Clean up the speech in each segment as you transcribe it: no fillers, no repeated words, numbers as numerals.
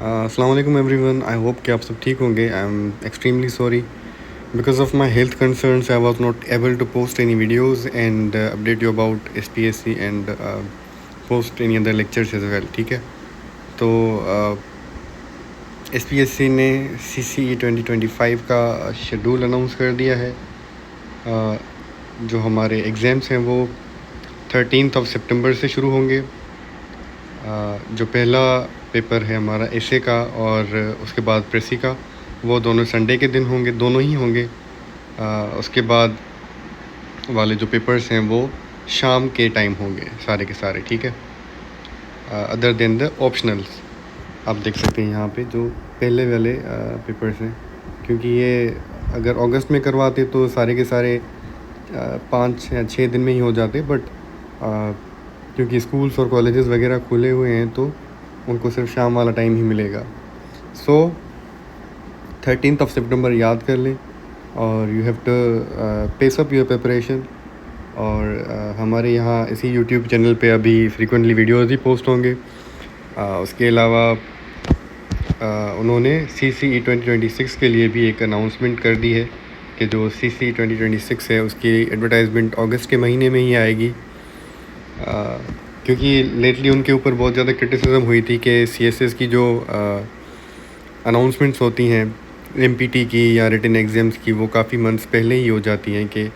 अस्सलाम वालेकुम everyone. I hope कि आप सब ठीक होंगे। I am extremely sorry because of my health concerns I was not able to post any videos and update you about SPSC and post any other lectures as well. ठीक है, तो SPSC ने CCE 2025 का schedule announce कर दिया है। जो हमारे एग्ज़ाम्स हैं वो 13 सितंबर से शुरू होंगे। जो पहला पेपर है हमारा एसे का और उसके बाद प्रेसी का, वो दोनों संडे के दिन होंगे, दोनों ही होंगे। उसके बाद वाले जो पेपर्स हैं वो शाम के टाइम होंगे सारे के सारे। ठीक है, अदर देन द ऑप्शनल्स। आप देख सकते हैं यहाँ पे जो पहले वाले पेपर्स हैं, क्योंकि ये अगर अगस्त में करवाते तो सारे के सारे 5 या 6 दिन में ही हो जाते, बट क्योंकि स्कूल्स और कॉलेजेस वगैरह खुले हुए हैं तो उनको सिर्फ शाम वाला टाइम ही मिलेगा। सो 13 सितंबर याद कर लें और you have to pace up your preparation. और हमारे यहाँ इसी यूट्यूब चैनल पे अभी फ्रीक्वेंटली वीडियोज़ ही पोस्ट होंगे। उसके अलावा उन्होंने CCE 2026 के लिए भी एक अनाउंसमेंट कर दी है कि जो CCE 2026 है उसकी एडवर्टाइजमेंट अगस्त के महीने में ही आएगी। क्योंकि लेटली उनके ऊपर बहुत ज़्यादा क्रिटिसिज्म हुई थी कि CSS की जो अनाउंसमेंट्स होती हैं MPT की या रिटन एग्ज़ाम्स की, वो काफ़ी मंथ्स पहले ही हो जाती हैं कि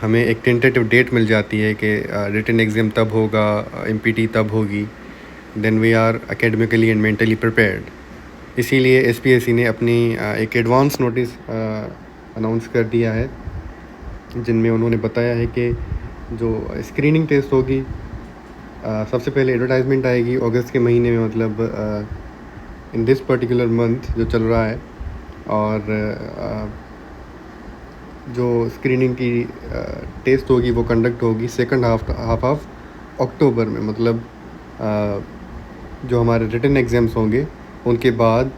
हमें एक टेंटेटिव डेट मिल जाती है कि रिटन एग्ज़ाम तब होगा, MPT तब होगी, then we are academically and mentally prepared. इसीलिए SPSC ने अपनी एक एडवांस नोटिस अनाउंस कर दिया है, जिनमें उन्होंने बताया है कि जो स्क्रीनिंग टेस्ट होगी, सबसे पहले एडवर्टाइजमेंट आएगी अगस्त के महीने में, मतलब इन दिस पर्टिकुलर मंथ जो चल रहा है। और जो स्क्रीनिंग की टेस्ट होगी वो कंडक्ट होगी सेकंड हाफ ऑफ अक्टूबर में, मतलब जो हमारे रिटन एग्ज़ाम्स होंगे उनके बाद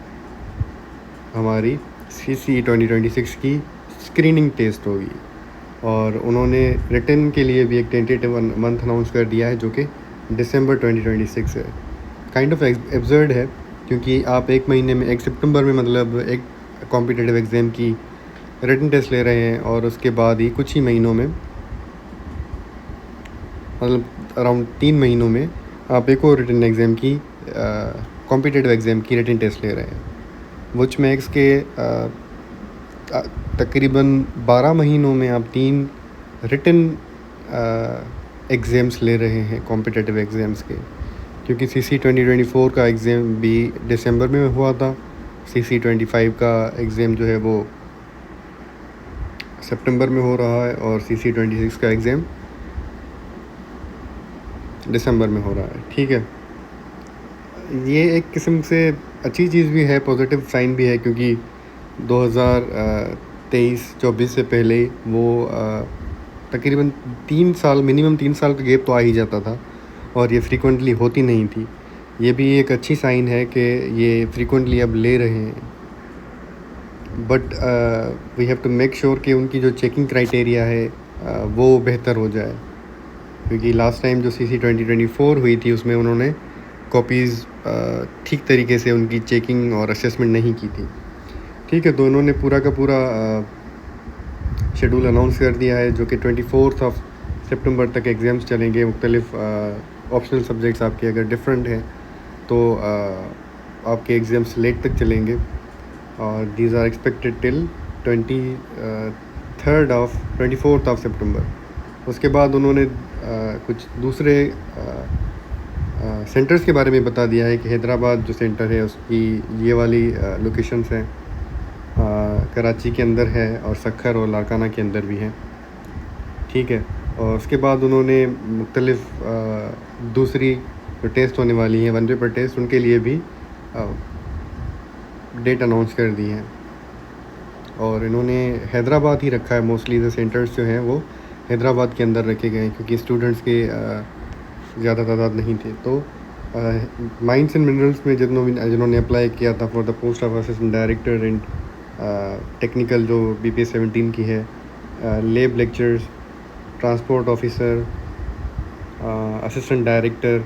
हमारी CCE 2026 की स्क्रीनिंग टेस्ट होगी। और उन्होंने रिटन के लिए भी एक टेंटेटिव मंथ अनाउंस कर दिया है जो कि दिसंबर 2026 है। काइंड ऑफ एब्सर्ड है, क्योंकि आप एक महीने में 1 सितंबर में मतलब एक कॉम्पिटिटिव एग्ज़ाम की रिटन टेस्ट ले रहे हैं और उसके बाद ही कुछ ही महीनों में, मतलब अराउंड 3 महीनों में आप एक और रिटन एग्ज़ाम की कॉम्पिटिटिव एग्ज़ाम की रिटन टेस्ट ले रहे हैं, विच मेक्स के तकरीबन 12 महीनों में आप 3 रिटन एग्ज़ाम्स ले रहे हैं कॉम्पिटिटिव एग्ज़ाम्स के। क्योंकि CCE 2024 का एग्ज़ाम भी दिसंबर में हुआ था, CCE 25 का एग्ज़ाम जो है वो सितंबर में हो रहा है और CCE 26 का एग्ज़ाम दिसंबर में हो रहा है। ठीक है, ये एक किस्म से अच्छी चीज़ भी है, पॉजिटिव साइन भी है, क्योंकि 2023-24 से पहले वो तकरीबन 3 साल, मिनिमम 3 साल का गैप तो आ ही जाता था और ये फ्रीक्वेंटली होती नहीं थी। ये भी एक अच्छी साइन है कि ये फ्रीक्वेंटली अब ले रहे हैं, but we have to make sure कि उनकी जो चेकिंग क्राइटेरिया है वो बेहतर हो जाए। क्योंकि लास्ट टाइम जो CCE 2024 हुई थी उसमें उन्होंने कॉपीज़ ठीक तरीके से उनकी चेकिंग और असेसमेंट नहीं की थी। ठीक है, तो उन्होंने पूरा का पूरा शेड्यूल अनाउंस कर दिया है, जो कि 24 सितंबर तक एग्ज़ाम्स चलेंगे। मुख्तलिफ ऑप्शनल सब्जेक्ट्स आपके अगर डिफरेंट हैं तो आपके एग्ज़ाम्स लेट तक चलेंगे और दीज आर एक्सपेक्टेड टिल 24 सितंबर। उसके बाद उन्होंने कुछ दूसरे सेंटर्स के बारे में बता दिया है कि हैदराबाद जो सेंटर है उसकी ये वाली लोकेशंस हैं, कराची के अंदर है और सक्खर और लाड़काना के अंदर भी हैं। ठीक है, और उसके बाद उन्होंने मुख्तलिफ दूसरी जो टेस्ट होने वाली हैं, वन पेपर टेस्ट, उनके लिए भी डेट अनाउंस कर दी हैं। और इन्होंने हैदराबाद ही रखा है, मोस्टली द सेंटर्स जो हैं वो हैदराबाद के अंदर रखे गए हैं, क्योंकि स्टूडेंट्स के ज़्यादा तादाद नहीं थे। तो माइंस एंड मिनरल्स में जिन्होंने अप्लाई किया था for the post of assistant director and technical जो BPS 17 की है, lab lectures, transport officer, assistant director,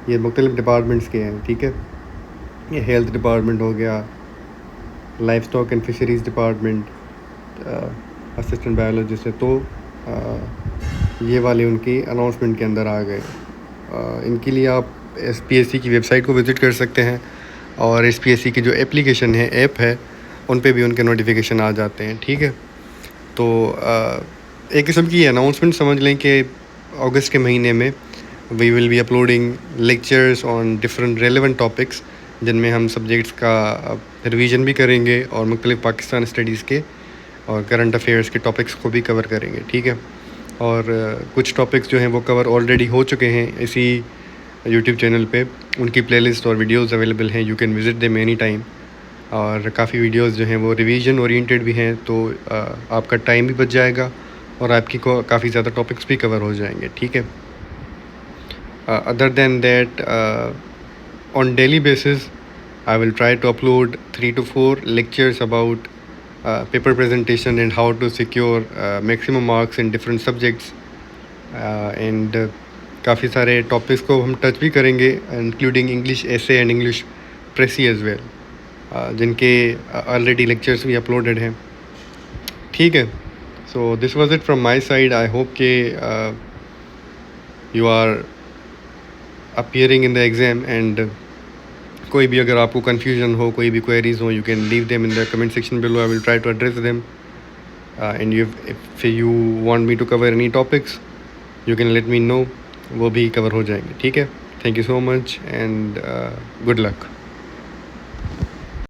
ये मुख्तलिफ डिपार्टमेंट्स के हैं। ठीक है, ये हेल्थ डिपार्टमेंट हो गया, life stock and fisheries department, assistant biologist है, तो ये वाले उनकी अनाउंसमेंट के अंदर आ गए। इनके लिए आप SPSC की वेबसाइट को विज़िट कर सकते हैं, और SPSC की जो एप्लीकेशन है, ऐप है, उन पे भी उनके नोटिफिकेशन आ जाते हैं। ठीक है, तो एक किस्म की अनाउंसमेंट समझ लें कि अगस्त के महीने में we will be uploading lectures on different relevant topics, जिनमें हम सब्जेक्ट्स का रिवीजन भी करेंगे और मुख्तलिफ पाकिस्तान स्टडीज़ के और करंट अफेयर्स के टॉपिक्स को भी कवर करेंगे। ठीक है, और कुछ टॉपिक्स जो हैं वो कवर ऑलरेडी हो चुके हैं इसी यूट्यूब चैनल पे। उनकी प्लेलिस्ट और वीडियोस अवेलेबल हैं, you can visit them any time. और काफ़ी वीडियोस जो हैं वो रिवीजन ओरिएंटेड भी हैं, तो आपका टाइम भी बच जाएगा और आपकी काफ़ी ज़्यादा टॉपिक्स भी कवर हो जाएंगे। ठीक है, other than that on daily basis I will try to upload 3 to 4 lectures about paper presentation and how to secure maximum marks in different subjects, and काफ़ी सारे टॉपिक्स को हम टच भी करेंगे, including English essay and English precis as well, जिनके already lectures भी uploaded हैं। ठीक है, so this was it from my side. I hope के you are appearing in the exam, and कोई भी अगर आपको कन्फ्यूजन हो, कोई भी क्वेरीज हो, you can leave them in the comment section below. I will try to address them, and if you want me to cover any topics you can let me know, वो भी कवर हो जाएंगे। ठीक है, thank you so much and good luck.